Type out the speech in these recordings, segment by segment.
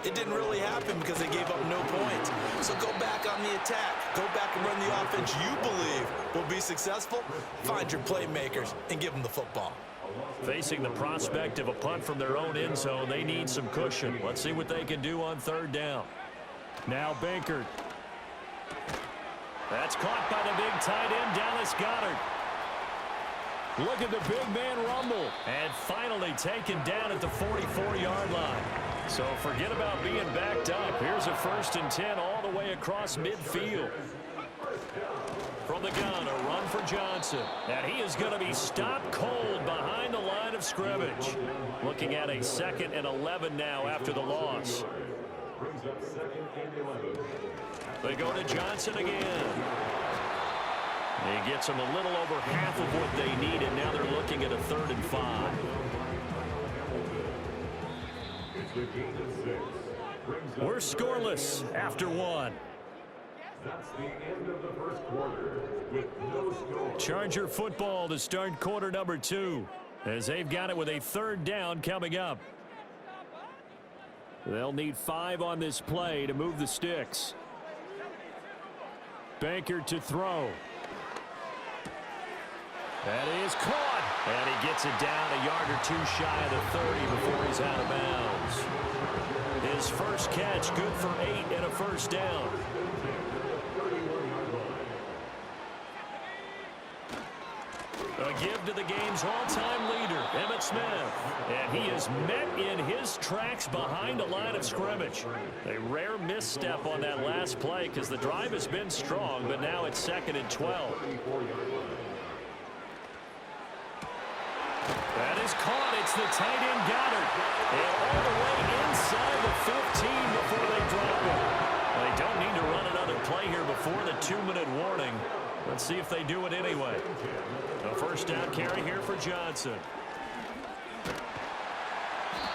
it didn't really happen because they gave up no points. So go back on the attack. Go back and run the offense you believe will be successful. Find your playmakers and give them the football. Facing the prospect of a punt from their own end zone, they need some cushion. Let's see what they can do on third down. Now Baker. That's caught by the big tight end, Dallas Goedert. Look at the big man rumble. And finally taken down at the 44-yard line. So forget about being backed up. Here's a 1st and 10 all the way across midfield. From the gun, a run for Johnson. And he is going to be stopped cold behind the line of scrimmage. Looking at a 2nd and 11 now after the loss. They go to Johnson again. He gets them a little over half of what they need, and now they're looking at a 3rd and 5. We're scoreless after 1. That's the end of the first quarter with no score. Charger football to start quarter number 2, as they've got it with a 3rd down coming up. They'll need 5 on this play to move the sticks. Baker to throw. That is caught. And he gets it down a yard or 2 shy of the 30 before he's out of bounds. His first catch good for 8 and a 1st down. A give to the game's all-time leader, Emmitt Smith. And he is met in his tracks behind the line of scrimmage. A rare misstep on that last play because the drive has been strong, but now it's 2nd and 12. That is caught. It's the tight end Goedert. And all the way inside the 15 before they drop it. They don't need to run another play here before the 2-minute warning. Let's see if they do it anyway. A 1st down carry here for Johnson.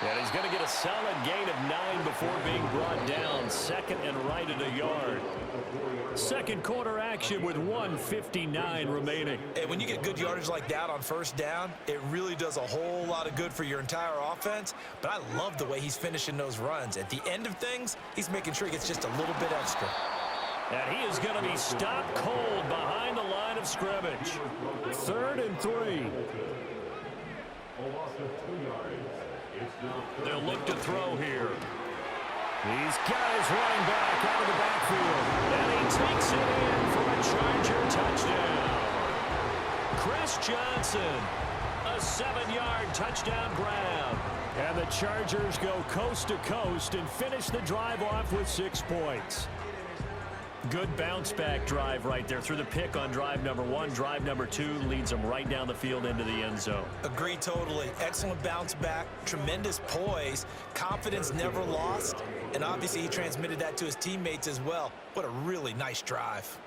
And he's going to get a solid gain of 9 before being brought down. 2nd and right at a yard. 2nd quarter action with 1:59 remaining. And when you get good yardage like that on 1st down, it really does a whole lot of good for your entire offense. But I love the way he's finishing those runs. At the end of things, he's making sure he gets just a little bit extra. And he is going to be stopped cold behind the line of scrimmage. 3rd and 3. They'll look to throw here. He's got his running back out of the backfield. And he takes it in for a Charger touchdown. Chris Johnson, a 7-yard touchdown grab. And the Chargers go coast to coast and finish the drive off with 6 points. Good bounce-back drive right there through the pick on drive number 1. Drive number 2 leads them right down the field into the end zone. Agree totally. Excellent bounce back, tremendous poise, confidence never lost, and obviously he transmitted that to his teammates as well. What a really nice drive.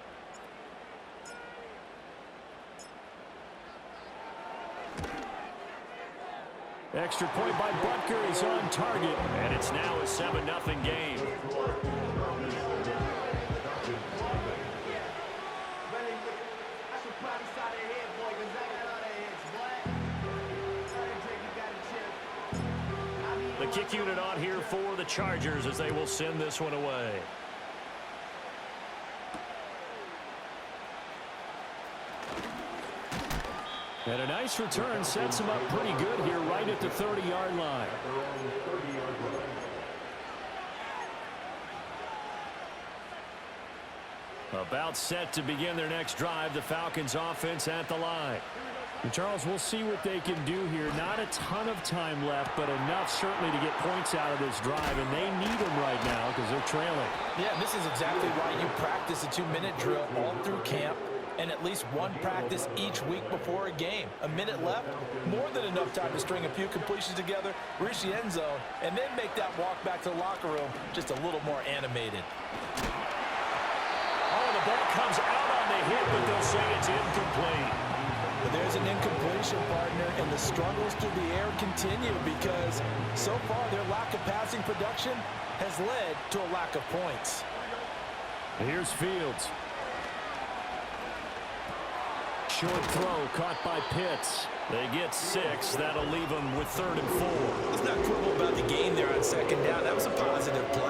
Extra point by Butker is on target, and it's now a 7-0 game. The kick unit on here for the Chargers as they will send this one away. And a nice return sets him up pretty good here right at the 30-yard line. About set to begin their next drive, the Falcons offense at the line. And Charles, we'll see what they can do here. Not a ton of time left, but enough certainly to get points out of this drive, and they need them right now because they're trailing. Yeah, this is exactly why you practice a 2-minute drill all through camp and at least one practice each week before a game. A minute left, more than enough time to string a few completions together, reach the end zone, and then make that walk back to the locker room just a little more animated. Oh, the ball comes out on the hit, but they'll say it's incomplete. But there's an incompletion, partner, and the struggles through the air continue because so far their lack of passing production has led to a lack of points. Here's Fields. Short throw caught by Pitts. They get 6. That'll leave them with 3rd and 4. Let's not quibble about the game there on 2nd down. That was a positive play.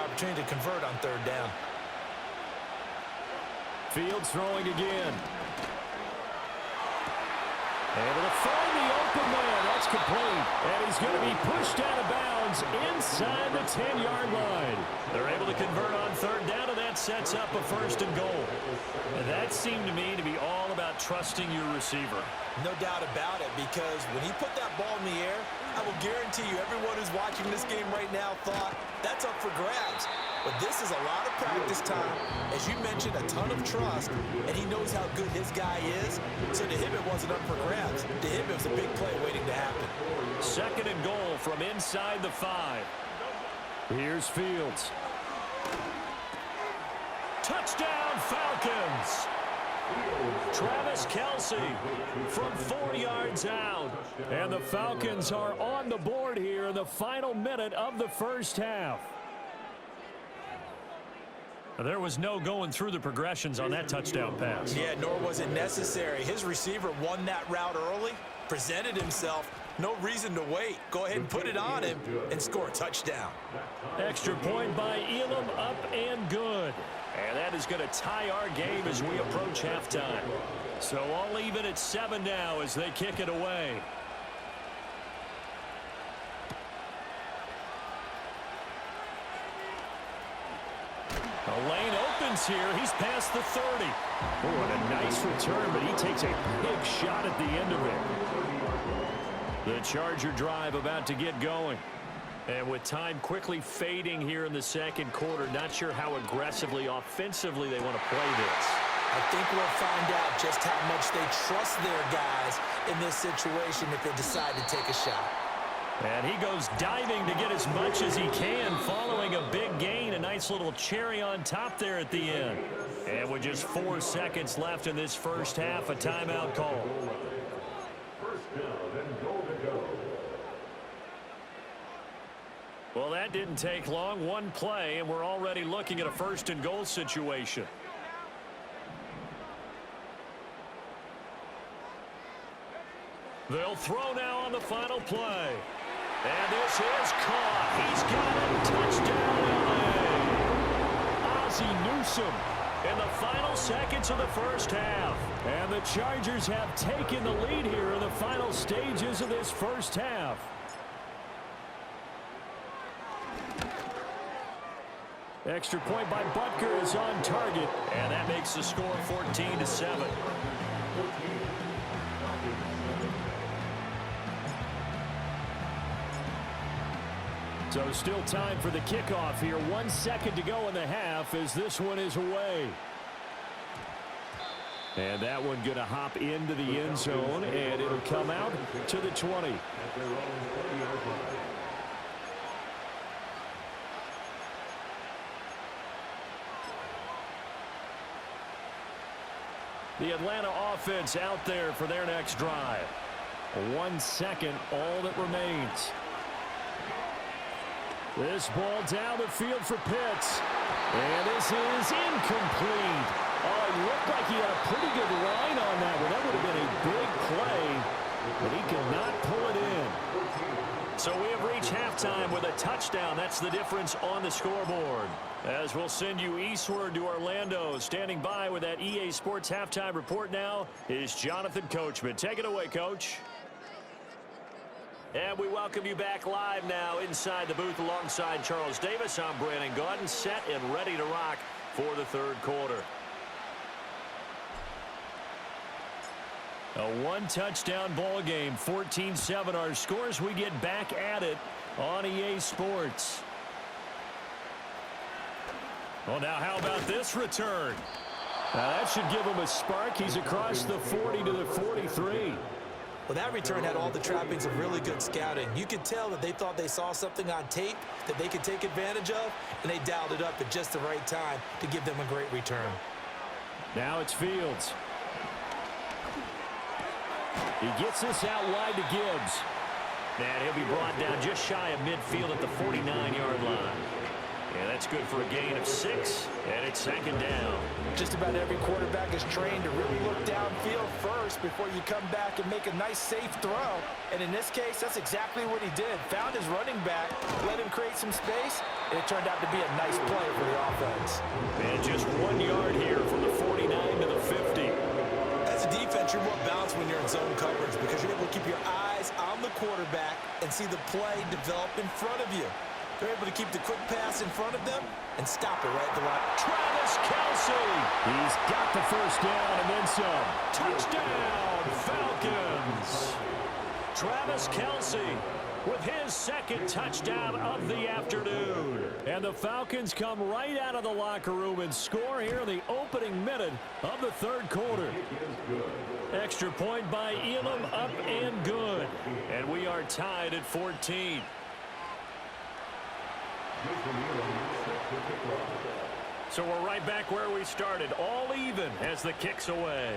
opportunity to convert on third down. Fields throwing again. Able to find the open man. That's complete. And he's going to be pushed out of bounds inside the 10-yard line. They're able to convert on third down, and that sets up a first and goal. And that seemed to me to be all about trusting your receiver. No doubt about it, because when he put that ball in the air, I will guarantee you everyone who's watching this game right now thought that's up for grabs. But this is a lot of practice time. As you mentioned, a ton of trust, and he knows how good his guy is. So to him, it wasn't up for grabs. To him, it was a big play waiting to happen. Second and goal from inside the 5. Here's Fields. Touchdown, Falcons! Travis Kelce from 4 yards out. And the Falcons are on the board here in the final minute of the first half. There was no going through the progressions on that touchdown pass. Yeah, nor was it necessary. His receiver won that route early, presented himself. No reason to wait. Go ahead and put it on him and score a touchdown. Extra point by Elam, up and good. And that is going to tie our game as we approach halftime. So all even at 7 now as they kick it away. The lane opens here. He's past the 30. Oh, and a nice return, but he takes a big shot at the end of it. The Charger drive about to get going. And with time quickly fading here in the second quarter, not sure how aggressively, offensively they want to play this. I think we'll find out just how much they trust their guys in this situation if they decide to take a shot. And he goes diving to get as much as he can, following a big gain. A nice little cherry on top there at the end. And with just 4 seconds left in this first half, a timeout call. First down and goal to go. Well, that didn't take long. One play, and we're already looking at a first and goal situation. They'll throw now on the final play. And this is caught. He's got it. Touchdown, LA. Ozzie Newsome in the final seconds of the first half. And the Chargers have taken the lead here in the final stages of this first half. Extra point by Butker is on target. And that makes the score 14-7. So still time for the kickoff here. 1 second to go in the half as this one is away. And that one going to hop into the end zone, and it'll come out to the 20. The Atlanta offense out there for their next drive. 1 second, all that remains. This ball down the field for Pitts. And this is incomplete. Oh, it looked like he had a pretty good line on that one. That would have been a big play, but he could not pull it in. So we have reached halftime with a touchdown. That's the difference on the scoreboard. As we'll send you eastward to Orlando. Standing by with that EA Sports halftime report now is Jonathan Coachman. Take it away, Coach. And we welcome you back live now inside the booth alongside Charles Davis. I'm Brandon Gaudin, set and ready to rock for the third quarter. A one-touchdown ball game, 14-7 our scores. We get back at it on EA Sports. Well, now how about this return? Now that should give him a spark. He's across the 40 to the 43. Well, that return had all the trappings of really good scouting. You could tell that they thought they saw something on tape that they could take advantage of, and they dialed it up at just the right time to give them a great return. Now it's Fields. He gets this out wide to Gibbs. And he'll be brought down just shy of midfield at the 49-yard line. And that's good for a gain of 6, and it's second down. Just about every quarterback is trained to really look downfield first before you come back and make a nice, safe throw. And in this case, that's exactly what he did. Found his running back, let him create some space, and it turned out to be a nice play for the offense. And just 1 yard here from the 49 to the 50. As a defense, you're more balanced when you're in zone coverage because you're able to keep your eyes on the quarterback and see the play develop in front of you. They're able to keep the quick pass in front of them and stop it right at the line. Travis Kelce. He's got the first down and then some. Touchdown, Falcons. Travis Kelce with his second touchdown of the afternoon. And the Falcons come right out of the locker room and score here in the opening minute of the third quarter. Extra point by Elam, up and good. And we are tied at 14. So we're right back where we started, all even as the kick's away.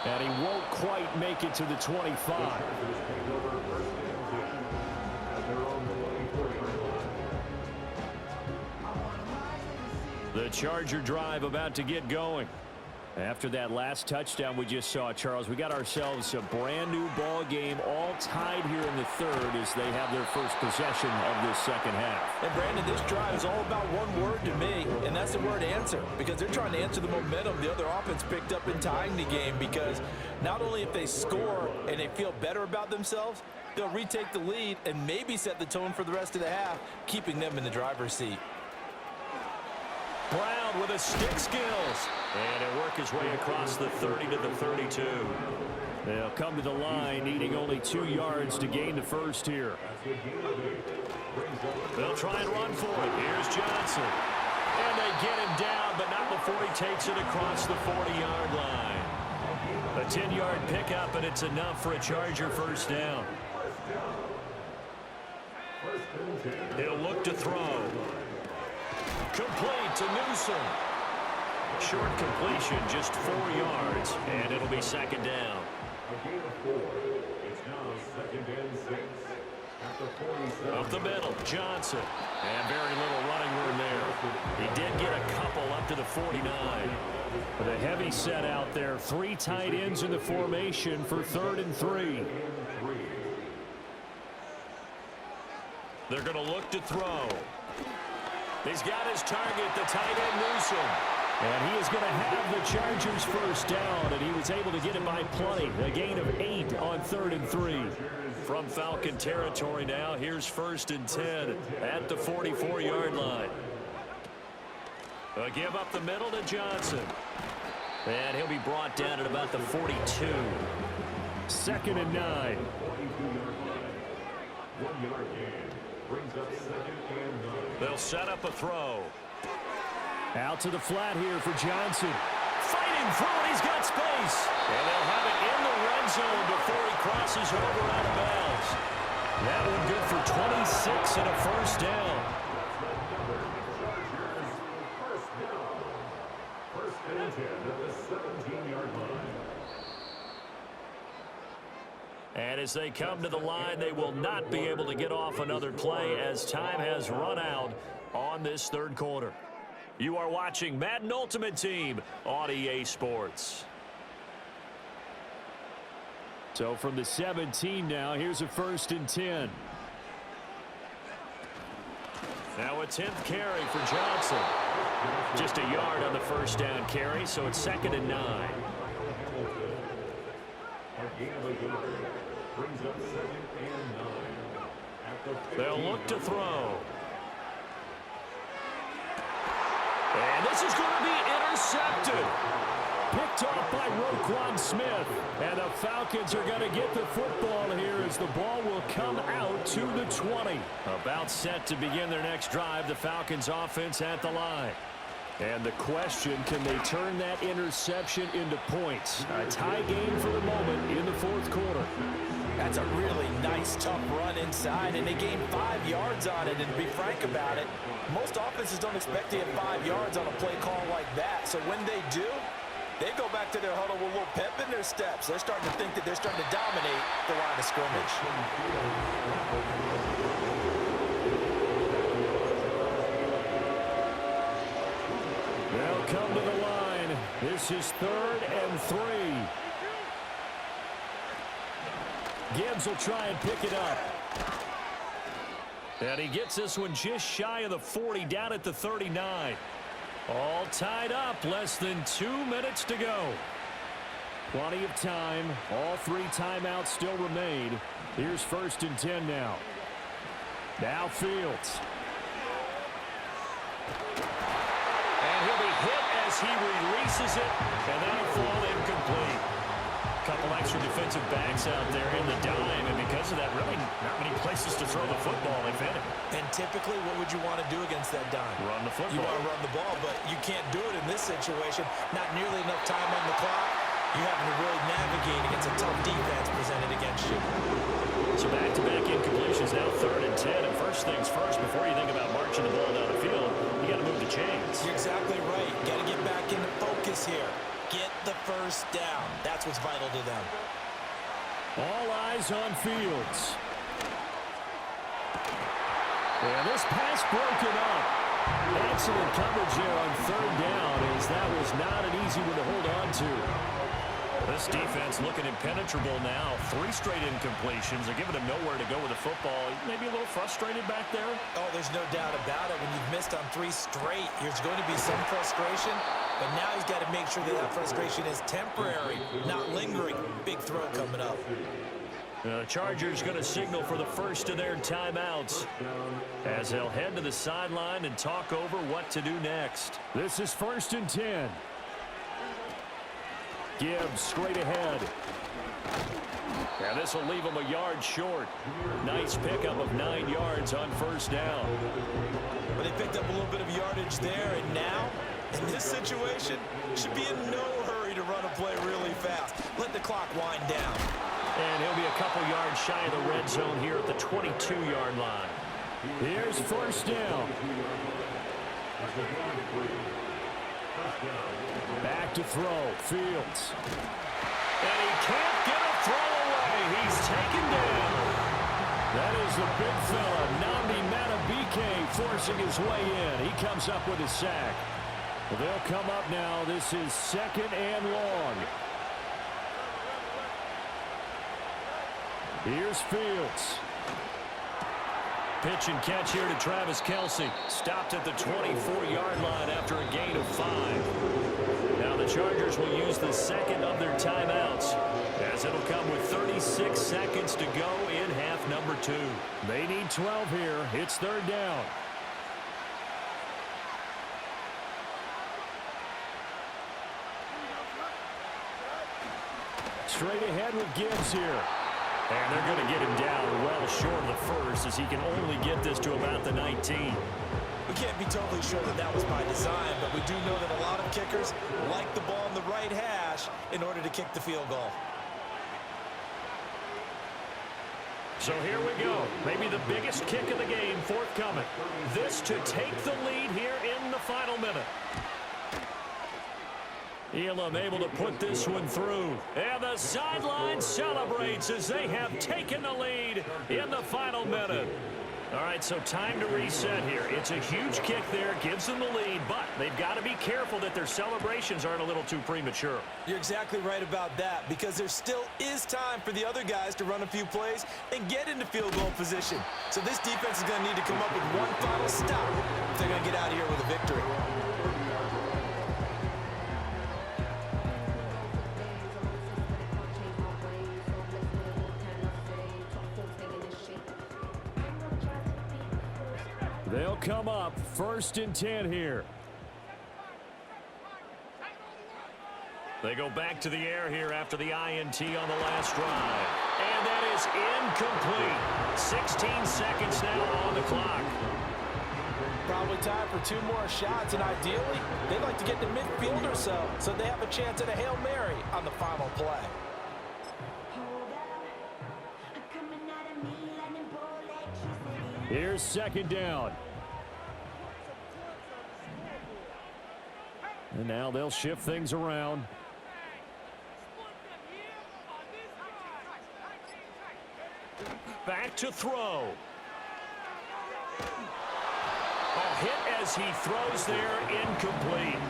And he won't quite make it to the 25. The Charger drive about to get going. After that last touchdown we just saw, Charles, we got ourselves a brand new ball game, all tied here in the third as they have their first possession of this second half. And Brandon, this drive is all about one word to me, and that's the word answer, because they're trying to answer the momentum the other offense picked up in tying the game, because not only if they score and they feel better about themselves, they'll retake the lead and maybe set the tone for the rest of the half, keeping them in the driver's seat. Brown with his stick skills. And he'll work his way across the 30 to the 32. They'll come to the line, needing only 2 yards to gain the first here. They'll try and run for it. Here's Johnson. And they get him down, but not before he takes it across the 40-yard line. A 10-yard pickup, and it's enough for a Charger first down. He'll look to throw. Complete to Newsom. Short completion, just 4 yards, and it'll be second down. A gain of 4. It's now second and 6. At the 47. Up the middle, Johnson. And very little running room there. He did get a couple up to the 49. With a heavy set out there, 3 tight ends in the formation for 3rd and 3. They're going to look to throw. He's got his target, the tight end Newsom. And he is going to have the Chargers first down, and he was able to get it by plenty. A gain of 8 on 3rd and 3. From Falcon territory now, here's 1st and 10 at the 44-yard line. A give up the middle to Johnson. And he'll be brought down at about the 42. 2nd and 9. 1 yard gain brings up 2nd and 9. They'll set up a throw. Out to the flat here for Johnson. Fighting through it, he's got space. And they'll have it in the red zone before he crosses over out of bounds. That one good for 26 and a first down. First and 10 at the 17-yard line. And as they come to the line, they will not be able to get off another play as time has run out on this third quarter. You are watching Madden Ultimate Team on EA Sports. So from the 17 now, here's a 1st and 10. Now a 10th carry for Johnson. Just a yard on the first down carry, so it's 2nd and 9. They'll look to throw. And this is going to be intercepted. Picked off by Roquan Smith. And the Falcons are going to get the football here as the ball will come out to the 20. About set to begin their next drive, the Falcons offense at the line. And the question, can they turn that interception into points? A tie game for the moment in the fourth quarter. That's a really nice, tough run inside, and they gained 5 yards on it. And to be frank about it, most offenses don't expect to get 5 yards on a play call like that. So when they do, They go back to their huddle with a little pep in their steps. They're starting to think that they're starting to dominate the line of scrimmage. They'll come to the line. This is 3rd and 3. Gibbs will try and pick it up. And he gets this one just shy of the 40, down at the 39. All tied up, less than 2 minutes to go. Plenty of time. All 3 timeouts still remain. Here's 1st and 10 now. Now Fields. And he'll be hit as he releases it, and that'll fall incomplete. Couple extra defensive backs out there in the dime, and because of that, really not many places to throw the football, if any. And typically, what would you want to do against that dime? Run the football. You want to run the ball, but you can't do it in this situation. Not nearly enough time on the clock. You're having to really navigate against a tough defense presented against you. So back-to-back incompletions, now 3rd and 10. And first things first, before you think about marching the ball down the field, you got to move the chains. You're exactly right. Got to get back into focus here. Get the first down. That's what's vital to them. All eyes on Fields. And this pass broken up. Excellent coverage there on 3rd down, as that was not an easy one to hold on to. This defense looking impenetrable now. 3 straight incompletions. They're giving him nowhere to go with the football. Maybe a little frustrated back there. Oh, there's no doubt about it. When you've missed on 3 straight, there's going to be some frustration. But now he's got to make sure that that frustration is temporary, not lingering. Big throw coming up. The Chargers going to signal for the first of their timeouts as they'll head to the sideline and talk over what to do next. This is 1st and 10. Gibbs straight ahead. And this will leave him a yard short. Nice pickup of 9 yards on 1st down. But they picked up a little bit of yardage there, and now, in this situation, should be in no hurry to run a play really fast. Let the clock wind down. And he'll be a couple yards shy of the red zone here at the 22-yard line. Here's 1st down. Back to throw. Fields. And he can't get a throw away. He's taken down. That is the big fella, Nnamdi Madubuike, forcing his way in. He comes up with a sack. Well, they'll come up now. This is 2nd and long. Here's Fields. Pitch and catch here to Travis Kelce. Stopped at the 24-yard line after a gain of 5. Now the Chargers will use the 2nd of their timeouts, as it'll come with 36 seconds to go in half number 2. They need 12 here. It's 3rd down. Straight ahead with Gibbs here. And they're going to get him down well short of the first, as he can only get this to about the 19. We can't be totally sure that that was by design, but we do know that a lot of kickers like the ball in the right hash in order to kick the field goal. So here we go. Maybe the biggest kick of the game forthcoming. This to take the lead here in the final minute. Elam able to put this one through. And the sideline celebrates as they have taken the lead in the final minute. All right, so time to reset here. It's a huge kick there, gives them the lead, but they've got to be careful that their celebrations aren't a little too premature. You're exactly right about that, because there still is time for the other guys to run a few plays and get into field goal position. So this defense is going to need to come up with one final stop if they're going to get out of here with a victory. They'll come up 1st and 10 here. They go back to the air here after the INT on the last drive. And that is incomplete. 16 seconds now on the clock. Probably time for 2 more shots, and ideally, they'd like to get to midfield or so they have a chance at a Hail Mary on the final play. Here's 2nd down. And now they'll shift things around. Back to throw. Hit as he throws there, incomplete.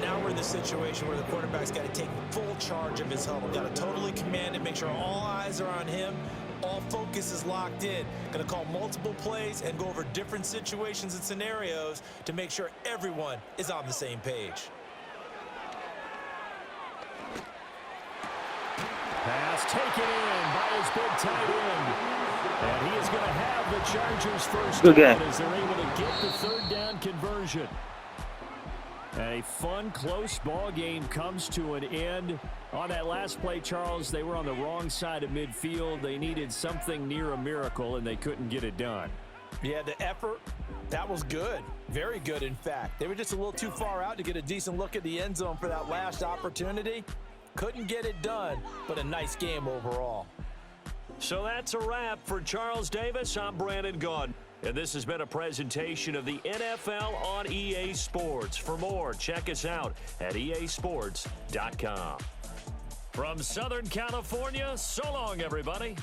Now we're in the situation where the quarterback's got to take full charge of his huddle. Got to totally command it, make sure all eyes are on him. All focus is locked in. Going to call multiple plays and go over different situations and scenarios to make sure everyone is on the same page. Pass taken in by his big tight end. And he is going to have the Chargers first down as they're able to get the third down conversion. A fun, close ball game comes to an end. On that last play, Charles, they were on the wrong side of midfield. They needed something near a miracle, and they couldn't get it done. Yeah, the effort, that was good. Very good, in fact. They were just a little too far out to get a decent look at the end zone for that last opportunity. Couldn't get it done, but a nice game overall. So that's a wrap for Charles Davis. I'm Brandon Gaudin. And this has been a presentation of the NFL on EA Sports. For more, check us out at easports.com. From Southern California, so long, everybody.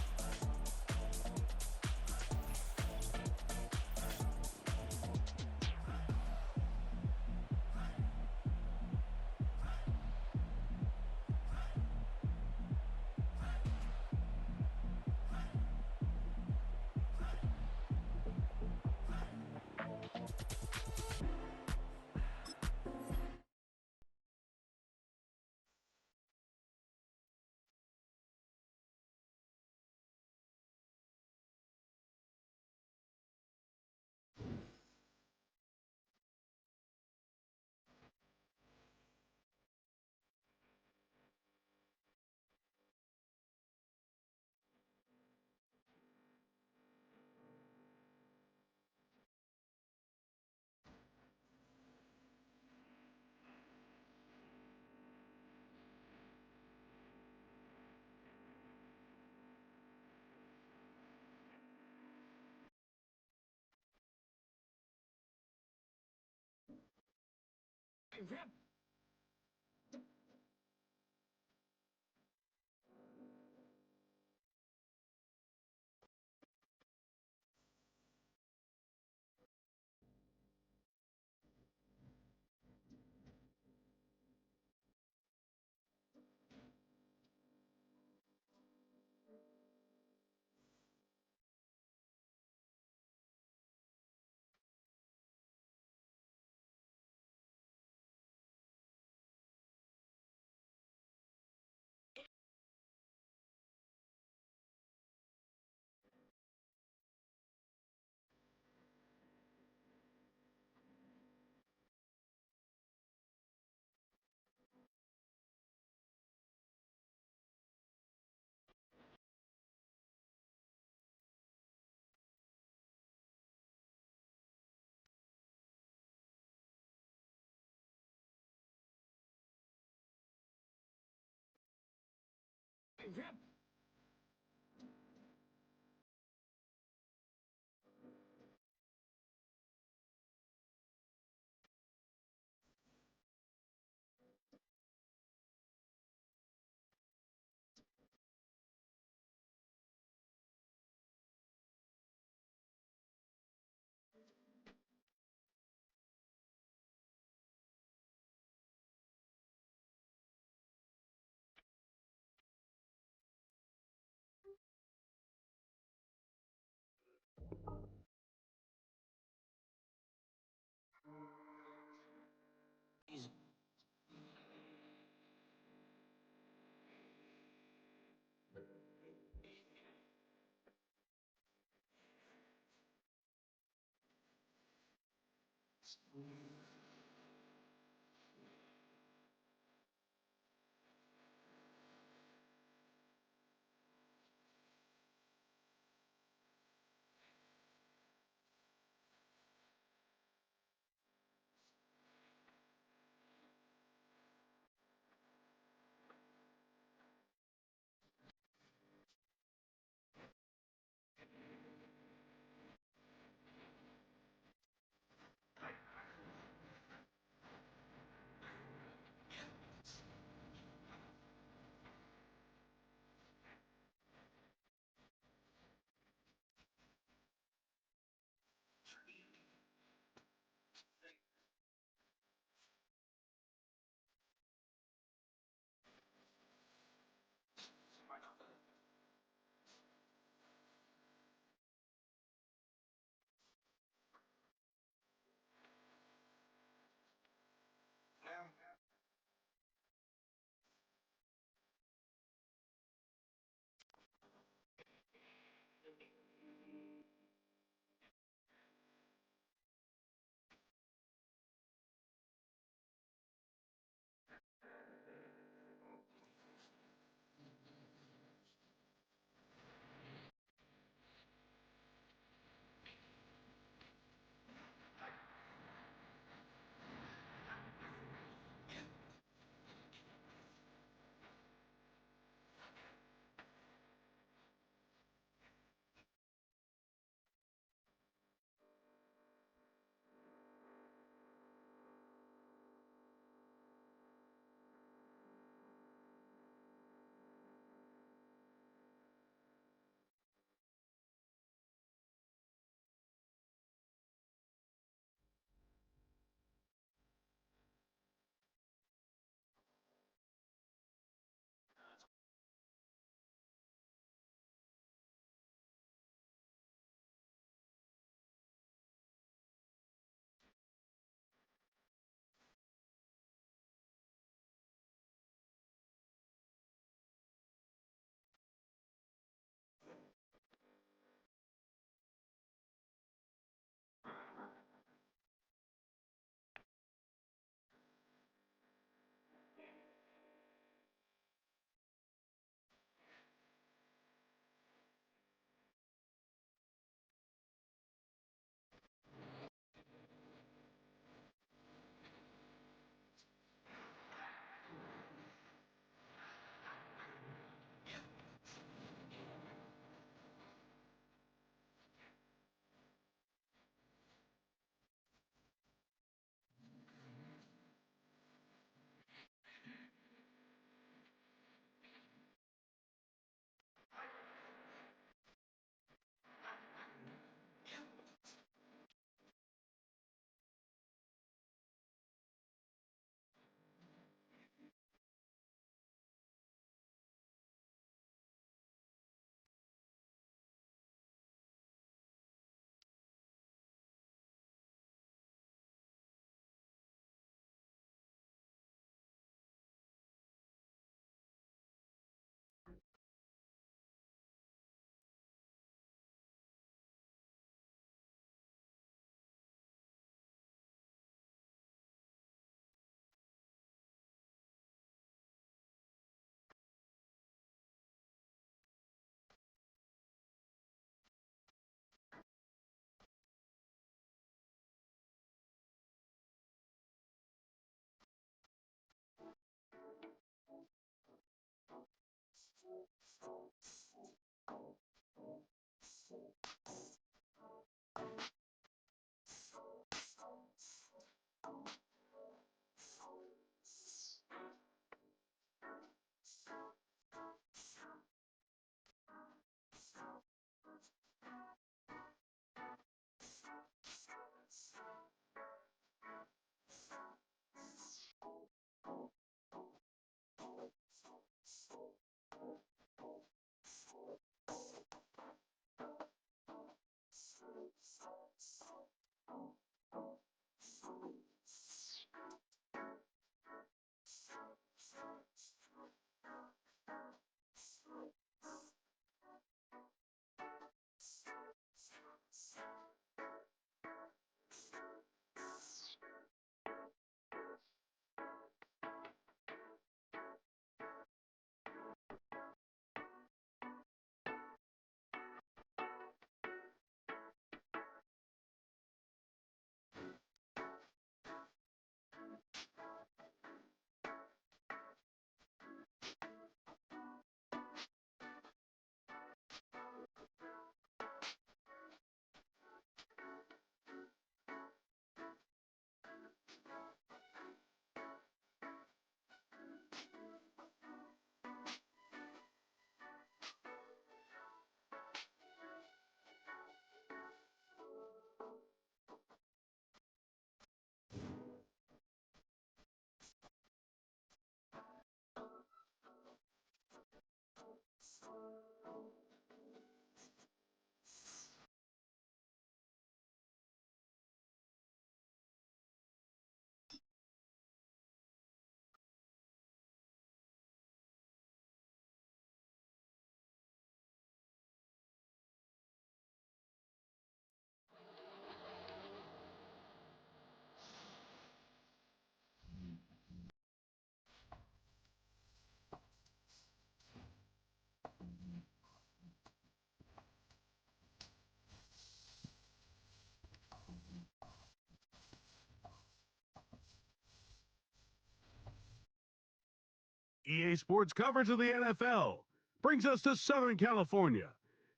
EA Sports coverage of the NFL brings us to Southern California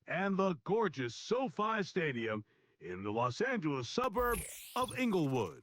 and the gorgeous SoFi Stadium in the Los Angeles suburb of Inglewood.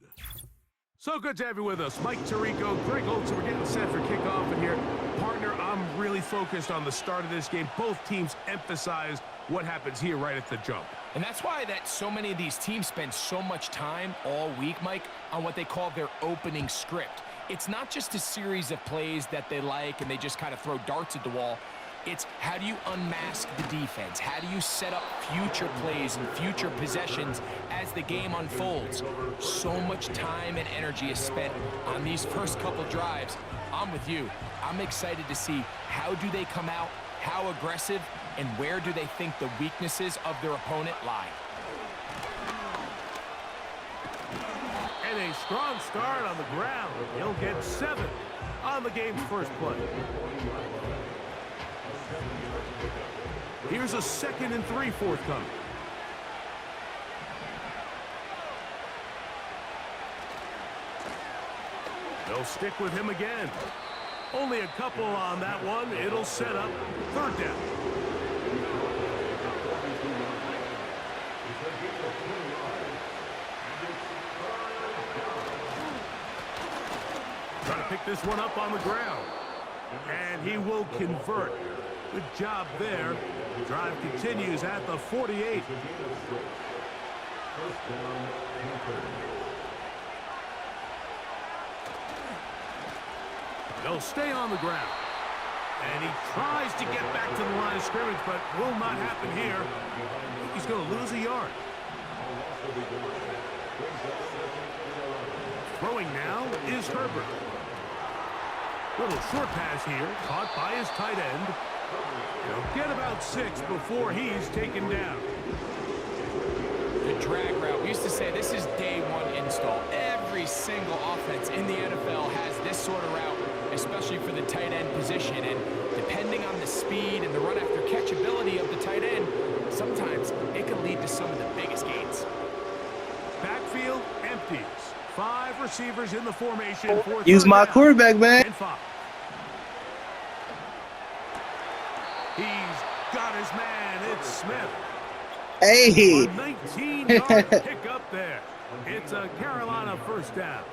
So good to have you with us. Mike Tirico, Greg Olson. We're getting set for kickoff in here. Partner, I'm really focused on the start of this game. Both teams emphasize what happens here right at the jump. And that's why that so many of these teams spend so much time all week, Mike, on what they call their opening script. It's not just a series of plays that they like and they just kind of throw darts at the wall. It's how do you unmask the defense? How do you set up future plays and future possessions as the game unfolds? So much time and energy is spent on these first couple drives. I'm with you. I'm excited to see how do they come out, how aggressive, and where do they think the weaknesses of their opponent lie. And a strong start on the ground. He'll get 7 on the game's first play. Here's a 2nd and 3 forthcoming. They'll stick with him again. Only a couple on that one. It'll set up 3rd down. Trying to pick this one up on the ground. And he will convert. Good job there. The drive continues at the 48. They'll stay on the ground. And he tries to get back to the line of scrimmage, but will not happen here. He's going to lose a yard. Throwing now is Herbert. Little short pass here, caught by his tight end. He'll get about 6 before he's taken down. The drag route. We used to say this is day one install. Every single offense in the NFL has this sort of route, especially for the tight end position. And depending on the speed and the run after catch ability of the tight end, sometimes it can lead to some of the biggest gains. Backfield empties. 5 receivers in the formation. Use my quarterback, man. He Smith. Hey. A 19-yard pickup there. It's a Carolina first down.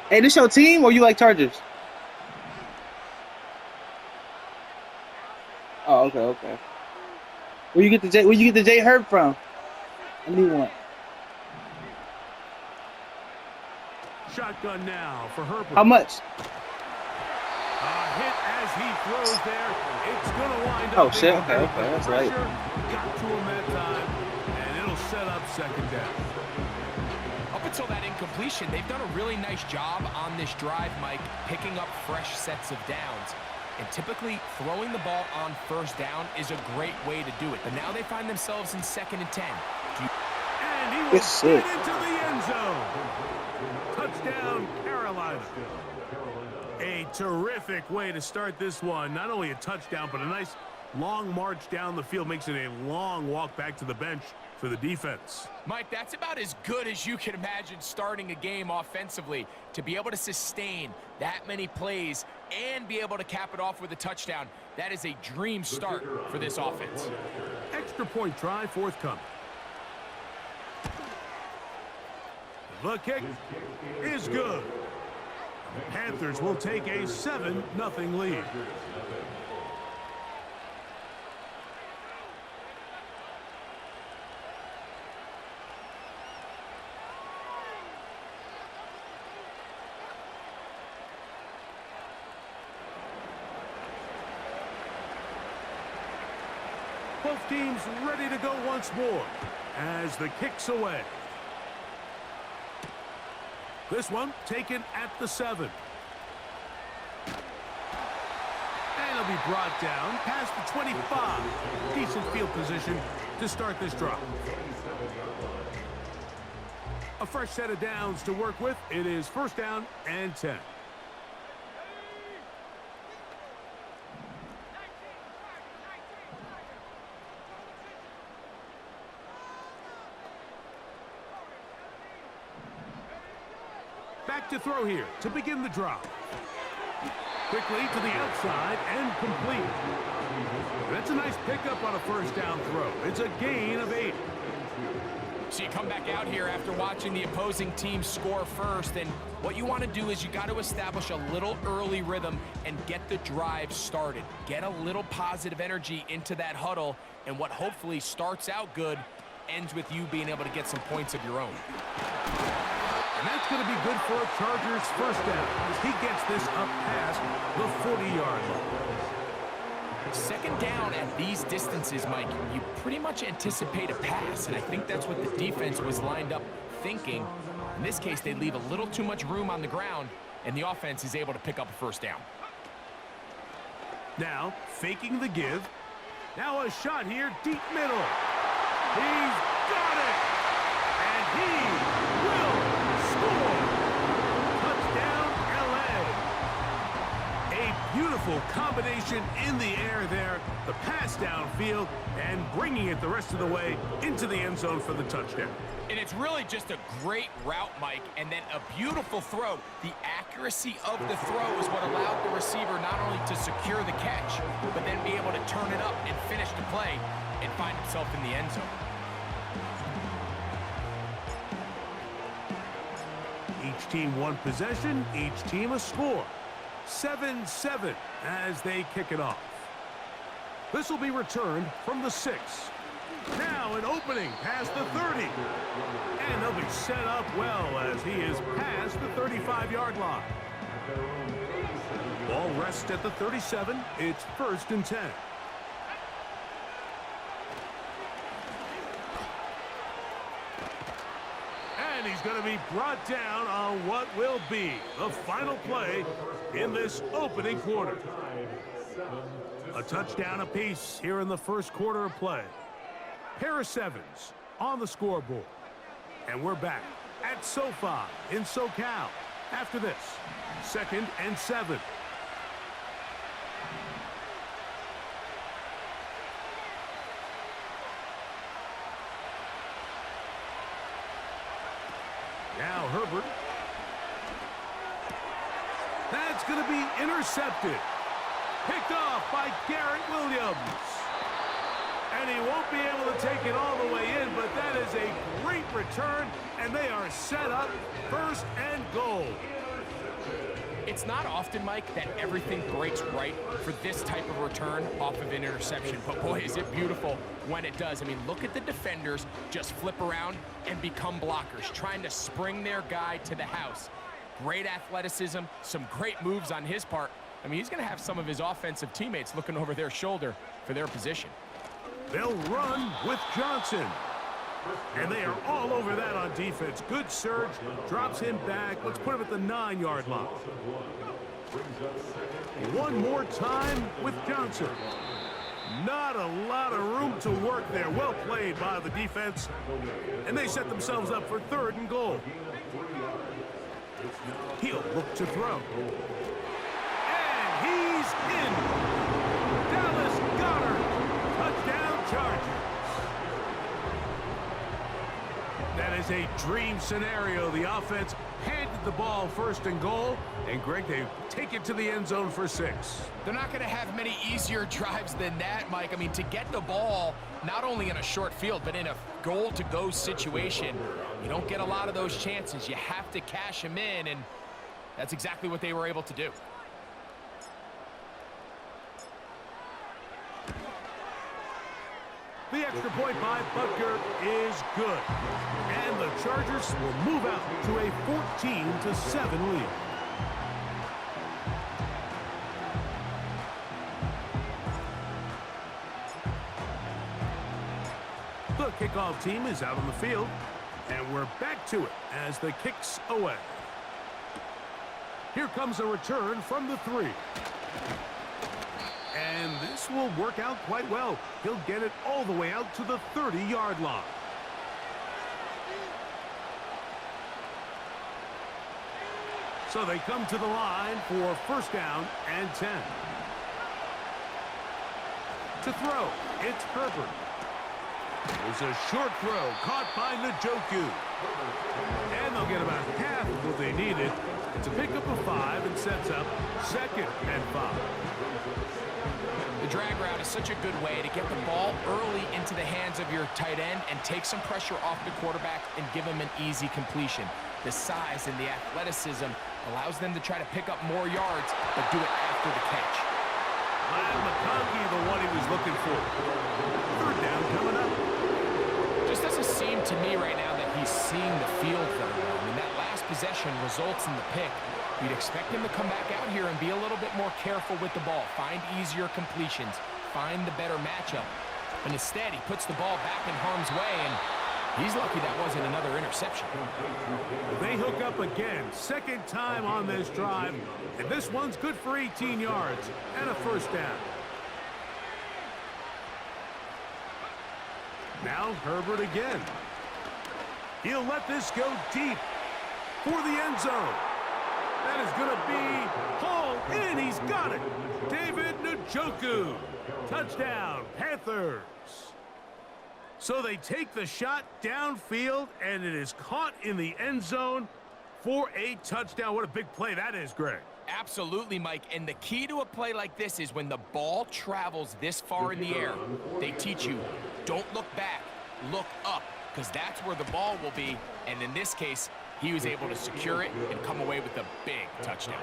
Hey, this your team or you like Chargers? Oh, okay. Where you get the J Herb from? I need one. Shotgun now for Herbert. How much? A hit as he throws there. It's going to wind up. Oh, shit. Okay. That's right. Got to him that time, and it'll set up second down. Up until that incompletion, they've done a really nice job on this drive, Mike, picking up fresh sets of downs. And typically, throwing the ball on first down is a great way to do it. But now they find themselves in 2nd and 10. And he will get into the end zone. Touchdown, Carolina. A terrific way to start this one. Not only a touchdown, but a nice long march down the field. Makes it a long walk back to the bench for the defense. Mike, that's about as good as you can imagine starting a game offensively. To be able to sustain that many plays and be able to cap it off with a touchdown, that is a dream start for this offense. Extra point try forthcoming. The kick is good. The Panthers will take a 7-0 lead. Both teams ready to go once more as the kick's away. This one taken at the 7. And it'll be brought down past the 25. Decent field position to start this drive. A fresh set of downs to work with. It is 1st down and 10. Back to throw here to begin the drive. Quickly to the outside and complete. That's a nice pickup on a 1st down throw. It's a gain of 8. So you come back out here after watching the opposing team score first, and what you want to do is you got to establish a little early rhythm and get the drive started. Get a little positive energy into that huddle, and what hopefully starts out good ends with you being able to get some points of your own. And that's going to be good for a Chargers first down as he gets this up past the 40-yard line. 2nd down at these distances, Mike, you pretty much anticipate a pass, and I think that's what the defense was lined up thinking. In this case, they leave a little too much room on the ground, and the offense is able to pick up a 1st down. Now, faking the give. Now a shot here, deep middle. He's got it! And he will score! Touchdown, LA! A beautiful combination in the air there. The pass downfield and bringing it the rest of the way into the end zone for the touchdown. And it's really just a great route, Mike, and then a beautiful throw. The accuracy of the throw is what allowed the receiver not only to secure the catch, but then be able to turn it up and finish the play and find himself in the end zone. Each team one possession, each team a score. 7-7 as they kick it off. This will be returned from the 6. Now an opening past the 30. And they'll be set up well as he is past the 35-yard line. Ball rests at the 37. It's 1st and 10. And he's going to be brought down on what will be the final play in this opening quarter. A touchdown apiece here in the first quarter of play. Pair of 7s on the scoreboard. And we're back at SoFi in SoCal after this. 2nd and 7. Now Herbert. That's going to be intercepted. Picked off by Garrett Williams. And he won't be able to take it all the way in, but that is a great return, and they are set up 1st and goal. It's not often, Mike, that everything breaks right for this type of return off of an interception. But boy, is it beautiful when it does. I mean, look at the defenders just flip around and become blockers, trying to spring their guy to the house. Great athleticism, some great moves on his part. I mean, he's going to have some of his offensive teammates looking over their shoulder for their position. They'll run with Johnson. And they are all over that on defense. Good surge, drops him back. Let's put him at the 9-yard line. One more time with Johnson. Not a lot of room to work there. Well played by the defense. And they set themselves up for 3rd and goal. He'll look to throw. And he's in. Dallas Goedert. Touchdown Chargers. That is a dream scenario. The offense handed the ball 1st and goal. And Greg, they take it to the end zone for 6. They're not going to have many easier drives than that, Mike. I mean, to get the ball, not only in a short field, but in a goal-to-go situation, you don't get a lot of those chances. You have to cash them in, and that's exactly what they were able to do. The extra point by Butker is good. And the Chargers will move out to a 14-7 lead. The kickoff team is out on the field, and we're back to it as the kick's away. Here comes a return from the 3. And this will work out quite well. He'll get it all the way out to the 30-yard line. So they come to the line for 1st down and 10. To throw, it's Herbert. It's a short throw caught by Njoku. And they'll get about half of what they needed. It's a pickup of 5 and sets up 2nd and 5. The drag route is such a good way to get the ball early into the hands of your tight end and take some pressure off the quarterback and give him an easy completion. The size and the athleticism allows them to try to pick up more yards, but do it after the catch. Glad McConkey, the one he was looking for. 3rd down coming up. Just doesn't seem to me right now that he's seeing the field very well. I mean, that last possession results in the pick. You'd expect him to come back out here and be a little bit more careful with the ball, find easier completions, find the better matchup. But instead, he puts the ball back in harm's way, and he's lucky that wasn't another interception. They hook up again. 2nd time on this drive, and this one's good for 18 yards and a 1st down. Now Herbert again. He'll let this go deep for the end zone. That is going to be hauled in. He's got it. David Njoku. Touchdown, Panthers. So they take the shot downfield, and it is caught in the end zone for a touchdown. What a big play that is, Greg. Absolutely, Mike. And the key to a play like this is when the ball travels this far in the air, they teach you, don't look back, look up, because that's where the ball will be. And in this case, he was able to secure it and come away with a big touchdown.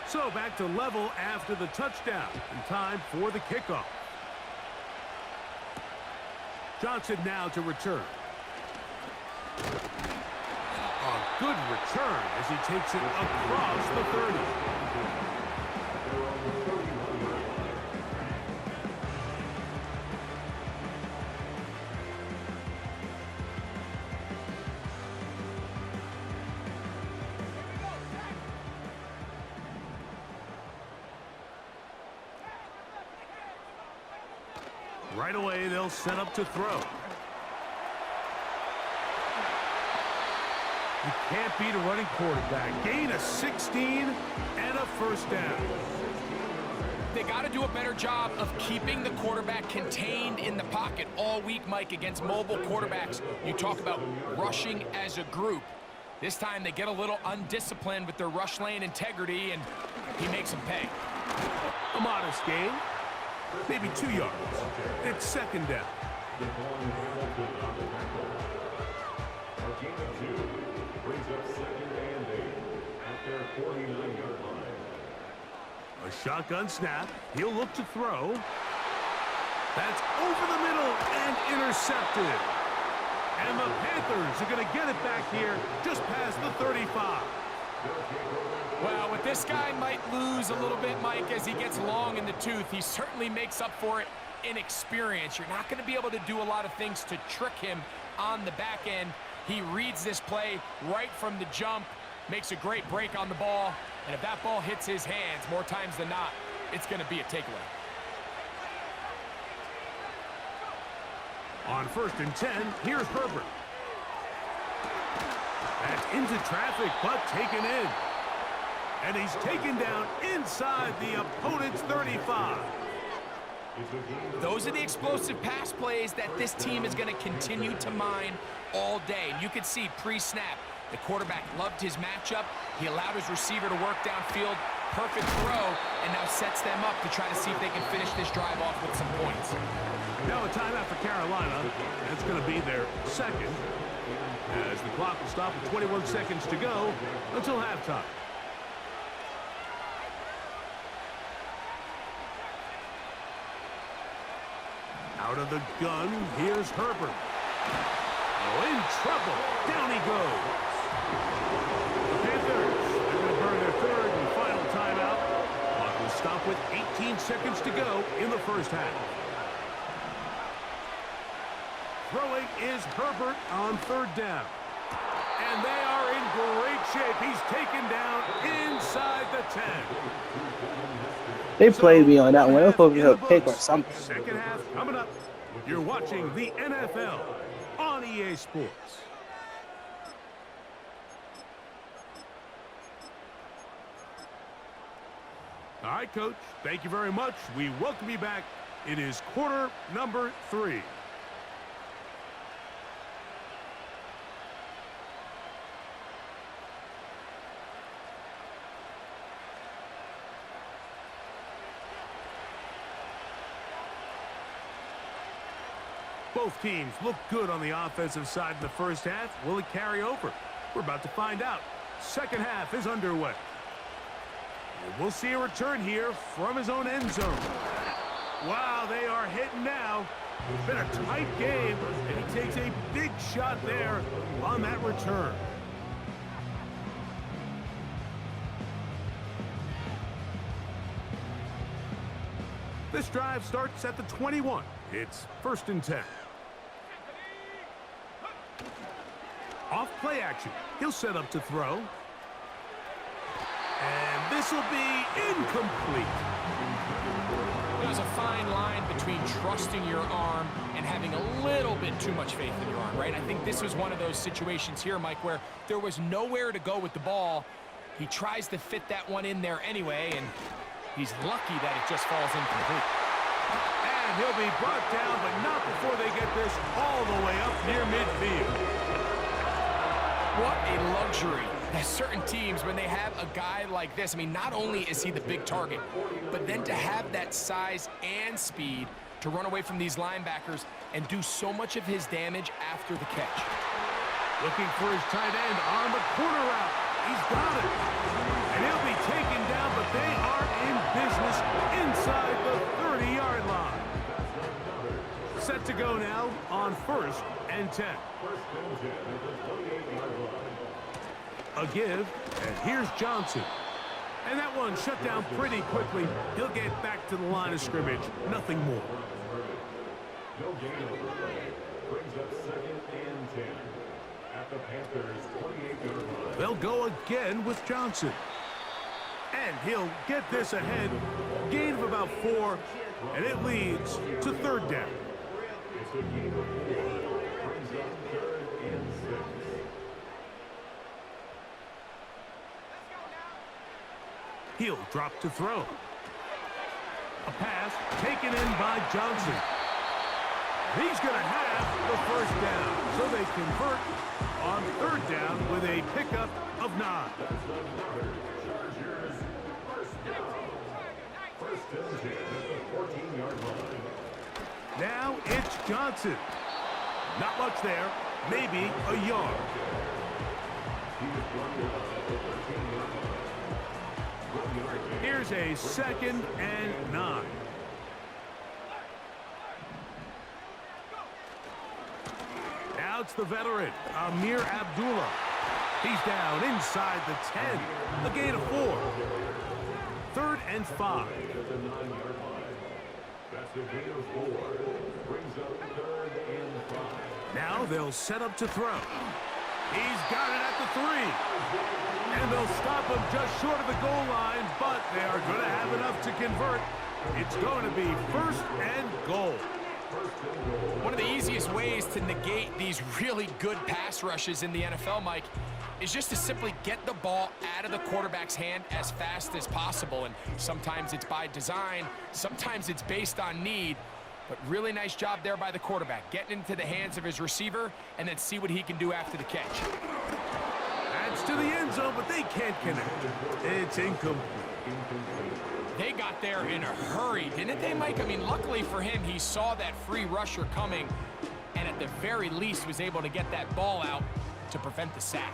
So back to level after the touchdown, and time for the kickoff. Johnson now to return. A good return as he takes it across the 30. Right away, they'll set up to throw. You can't beat a running quarterback. Gain of 16 and a 1st down. They got to do a better job of keeping the quarterback contained in the pocket all week, Mike, against mobile quarterbacks. You talk about rushing as a group. This time they get a little undisciplined with their rush lane integrity, and he makes them pay. A modest gain, maybe 2 yards. It's second down. A gain of 2 brings up second and 8 at their 49-yard line. A shotgun snap. He'll look to throw. That's over the middle and intercepted. And the Panthers are going to get it back here just past the 35. Well, with this guy might lose a little bit, Mike, as he gets long in the tooth. He certainly makes up for it in experience. You're not going to be able to do a lot of things to trick him on the back end. He reads this play right from the jump, makes a great break on the ball, and if that ball hits his hands more times than not, it's going to be a takeaway. On 1st and 10, here's Herbert. That's into traffic, but taken in. And he's taken down inside the opponent's 35. Those are the explosive pass plays that this team is going to continue to mine all day. And you can see pre-snap, the quarterback loved his matchup. He allowed his receiver to work downfield. Perfect throw, and now sets them up to try to see if they can finish this drive off with some points. Now a timeout for Carolina. That's going to be their second, as the clock will stop with 21 seconds to go until halftime. Out of the gun, here's Herbert. Oh, in trouble. Down he goes. The Panthers are going to burn their third and final timeout. Clock will stop with 18 seconds to go in the first half. Throwing is Herbert on 3rd down. And they are in great shape. He's taken down inside the 10. They played me on that one. They were supposed to pick or something. Second half coming up. You're watching the NFL on EA Sports. All right, Coach. Thank you very much. We welcome you back. It is quarter number 3. Both teams look good on the offensive side in the first half. Will it carry over? We're about to find out. Second half is underway. And we'll see a return here from his own end zone. Wow, they are hitting now. It's been a tight game, and he takes a big shot there on that return. This drive starts at the 21. It's 1st and 10. Off play action. He'll set up to throw. And this will be incomplete. There's a fine line between trusting your arm and having a little bit too much faith in your arm, right? I think this was one of those situations here, Mike, where there was nowhere to go with the ball. He tries to fit that one in there anyway, and he's lucky that it just falls incomplete. And he'll be brought down, but not before they get this all the way up near midfield. What a luxury. There's certain teams, when they have a guy like this, I mean, not only is he the big target, but then to have that size and speed to run away from these linebackers and do so much of his damage after the catch. Looking for his tight end on the corner route. He's got it. And he'll be taken down, but they are in business inside the 30-yard line. Set to go now on 1st and 10. A give, and here's Johnson. And that one shut down pretty quickly. He'll get back to the line of scrimmage. Nothing more. No gain on the play. Brings up 2nd and 10 at the Panthers' 28-yard line. They'll go again with Johnson. And he'll get this ahead. Gain of about 4, and it leads to 3rd down. It's a gain of 4. Brings up 3rd and 6. He'll drop to throw. A pass taken in by Johnson. He's going to have the first down, so they convert on third down with a pickup of 9. Chargers, first down. First and 10 at the 14-yard line. Now it's Johnson. Not much there, maybe a yard. He is brought up at the 13-yard line. 1 yard gain. Here's a 2nd and 9. Now it's the veteran, Amir Abdullah. He's down inside the 10. A gain of 4. 3rd and 5. At the 9-yard line. That's a gain of 4. Brings up 3rd and 5. Now they'll set up to throw. He's got it at the 3. And they'll stop him just short of the goal line, but they are going to have enough to convert. It's going to be 1st and goal. One of the easiest ways to negate these really good pass rushes in the NFL, Mike, is just to simply get the ball out of the quarterback's hand as fast as possible. And sometimes it's by design, sometimes it's based on need. But really nice job there by the quarterback, getting into the hands of his receiver and then see what he can do after the catch. That's to the end zone, but they can't connect. It's incomplete. They got there in a hurry, didn't they, Mike? I mean, luckily for him, he saw that free rusher coming and at the very least was able to get that ball out to prevent the sack.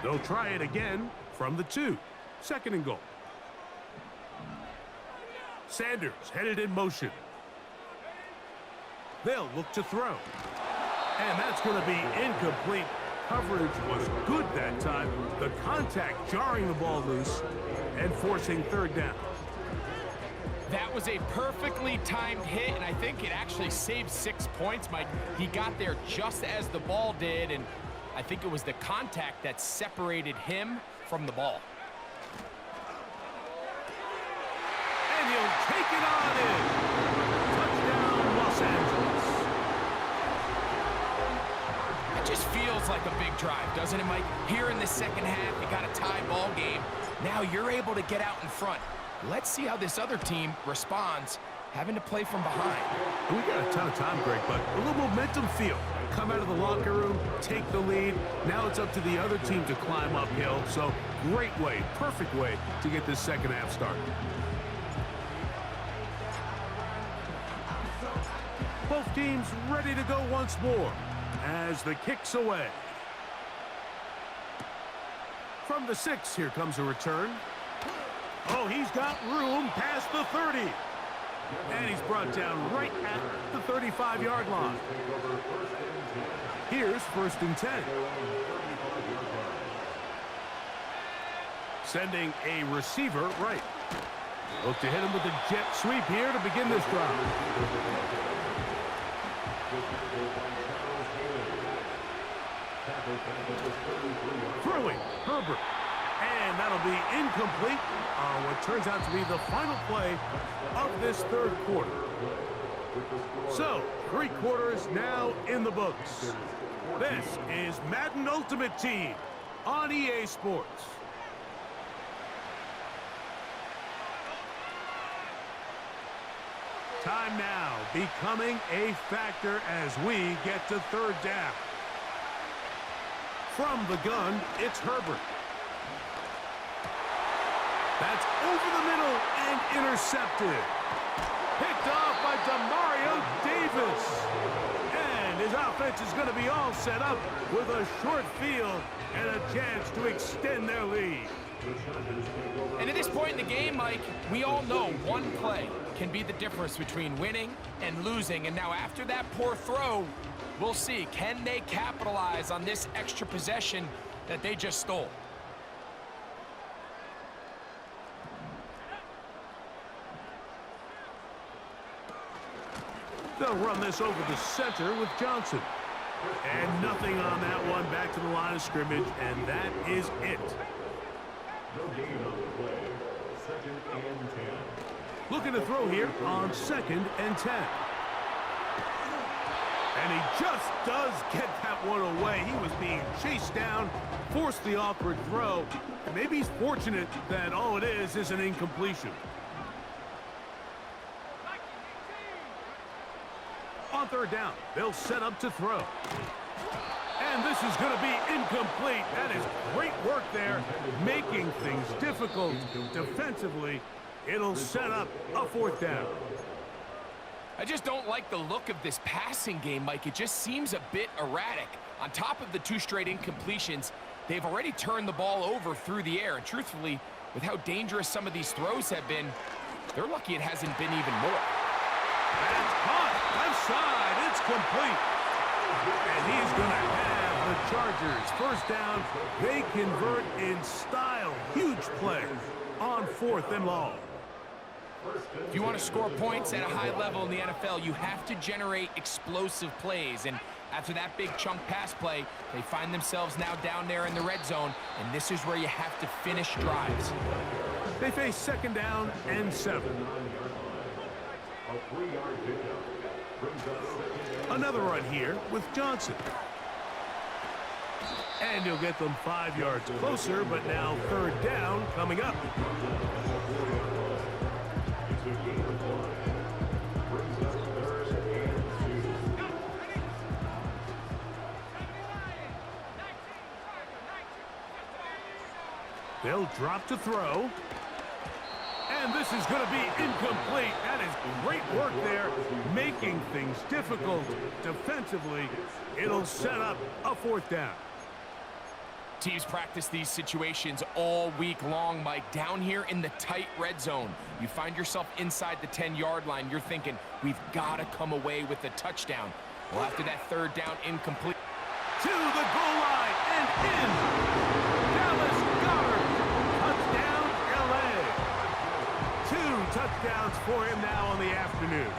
They'll try it again from the 2. 2nd and goal. Sanders headed in motion. They'll look to throw. And that's going to be incomplete. Coverage was good that time. The contact jarring the ball loose and forcing 3rd down. That was a perfectly timed hit, and I think it actually saved 6 points, Mike. He got there just as the ball did, and I think it was the contact that separated him from the ball. And he'll take it on in. Touchdown, Los Angeles. It just feels like a big drive, doesn't it, Mike? Here in the second half, you got a tie ball game. Now you're able to get out in front. Let's see how this other team responds, having to play from behind. We got a ton of time, Greg, but a little momentum feel. Come out of the locker room, take the lead. Now it's up to the other team to climb uphill. So great way, perfect way to get this second half started. Both teams ready to go once more as the kick's away. From the 6, here comes a return. Oh, he's got room past the 30. And he's brought down right at the 35-yard line. Here's 1st and 10. Sending a receiver right. Look to hit him with a jet sweep here to begin this drive. Throwing, Herbert. And that'll be incomplete on what turns out to be the final play of this 3rd quarter. So, 3 quarters now in the books. This is Madden Ultimate Team on EA Sports. Time now becoming a factor as we get to 3rd down. From the gun, it's Herbert. That's over the middle and intercepted. Picked off by Demario Davis. And his offense is going to be all set up with a short field and a chance to extend their lead. And at this point in the game, Mike, we all know one play can be the difference between winning and losing. And now after that poor throw, we'll see, can they capitalize on this extra possession that they just stole? They'll run this over the center with Johnson. And nothing on that one. Back to the line of scrimmage, and that is it. No gain on the play. 2nd and 10. Looking to throw here on 2nd and 10. And he just does get that one away. He was being chased down, forced the awkward throw. And maybe he's fortunate that all it is an incompletion. On 3rd down, they'll set up to throw. And this is going to be incomplete. That is great work there, making things difficult defensively. It'll set up a 4th down. I just don't like the look of this passing game, Mike. It just seems a bit erratic. On top of the 2 straight incompletions, they've already turned the ball over through the air. And truthfully, with how dangerous some of these throws have been, they're lucky it hasn't been even more. That's caught. Left side. It's complete. And he's going to have the Chargers. 1st down. They convert in style. Huge play on 4th and long. If you want to score points at a high level in the NFL, you have to generate explosive plays. And after that big chunk pass play, they find themselves now down there in the red zone. And this is where you have to finish drives. They face 2nd down and 7. Another run here with Johnson. And he'll get them 5 yards closer, but now 3rd down coming up. They'll drop to throw. And this is going to be incomplete. That is great work there, making things difficult defensively. It'll set up a 4th down. Teams practice these situations all week long, Mike. Down here in the tight red zone, you find yourself inside the 10-yard line. You're thinking, we've got to come away with a touchdown. Well, after that 3rd down incomplete. To the goal line and in. Dallas Goedert. Touchdown, L.A. 2 touchdowns for him now on the afternoon.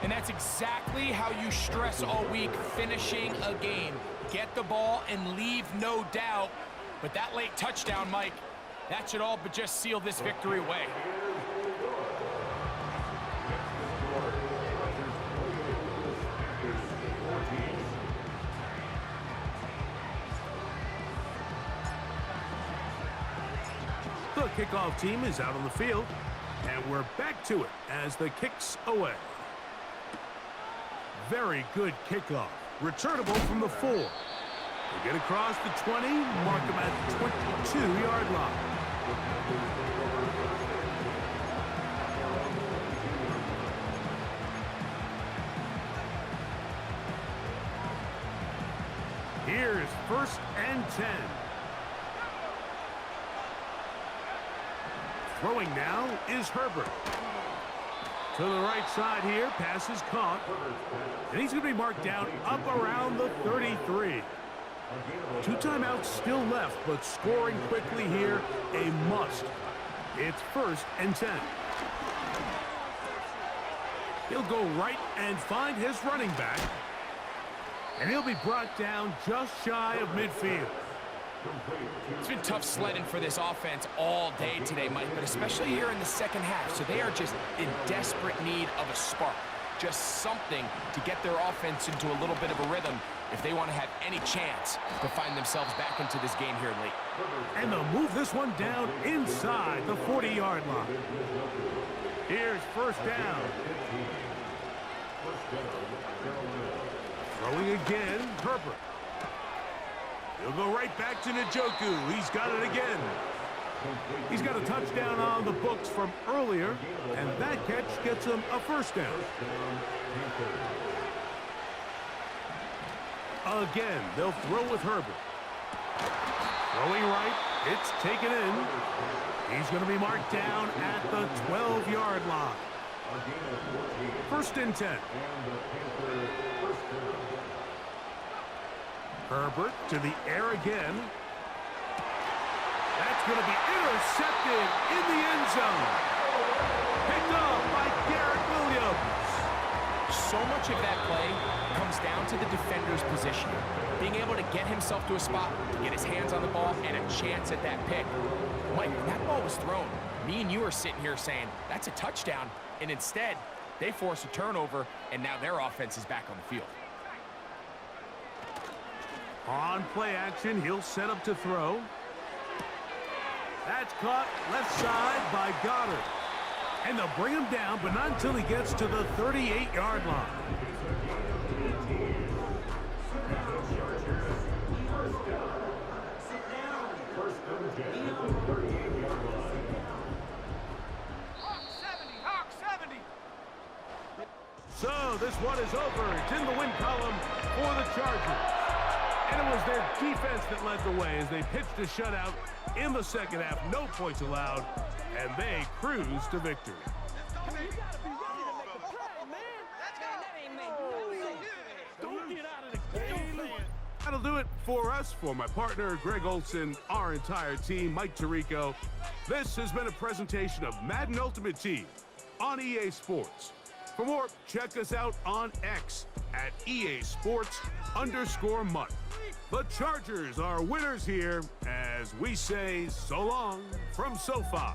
And that's exactly how you stress all week, finishing a game. Get the ball and leave no doubt. But that late touchdown, Mike, that should all but just seal this victory away. The kickoff team is out on the field, and we're back to it as the kick's away. Very good kickoff. Returnable from the 4. They get across the 20, mark them at the 22-yard line. Here's 1st and 10. Throwing now is Herbert. To the right side here, pass is caught. And he's going to be marked down up around the 33. 2 timeouts still left, but scoring quickly here, a must. It's 1st and 10. He'll go right and find his running back. And he'll be brought down just shy of midfield. It's been tough sledding for this offense all day today, Mike, but especially here in the 2nd half. So they are just in desperate need of a spark, just something to get their offense into a little bit of a rhythm if they want to have any chance to find themselves back into this game here late. And they'll move this one down inside the 40-yard line. Here's 1st down. Throwing again, Herbert. He'll go right back to Njoku. He's got it again. He's got a touchdown on the books from earlier, and that catch gets him a 1st down. Again, they'll throw with Herbert. Throwing right, it's taken in. He's going to be marked down at the 12-yard line. 1st and 10. Herbert to the air again. That's going to be intercepted in the end zone. Picked up by Garrett Williams. So much of that play comes down to the defender's position. Being able to get himself to a spot, to get his hands on the ball, and a chance at that pick. Mike, when that ball was thrown, Me and you are sitting here saying, that's a touchdown, and instead, they force a turnover, and now their offense is back on the field. On play action, he'll set up to throw. That's caught left side by Goddard. And they'll bring him down, but not until he gets to the 38-yard line. So this one is over. It's in the win column for the Chargers. And it was their defense that led the way as they pitched a shutout in the second half. No points allowed, and they cruised to victory. That'll do it for us. For my partner, Greg Olson, our entire team, Mike Tirico, this has been a presentation of Madden Ultimate Team on EA Sports. For more, check us out on X at EA Sports_Mutt. The Chargers are winners here as we say so long from SoFi.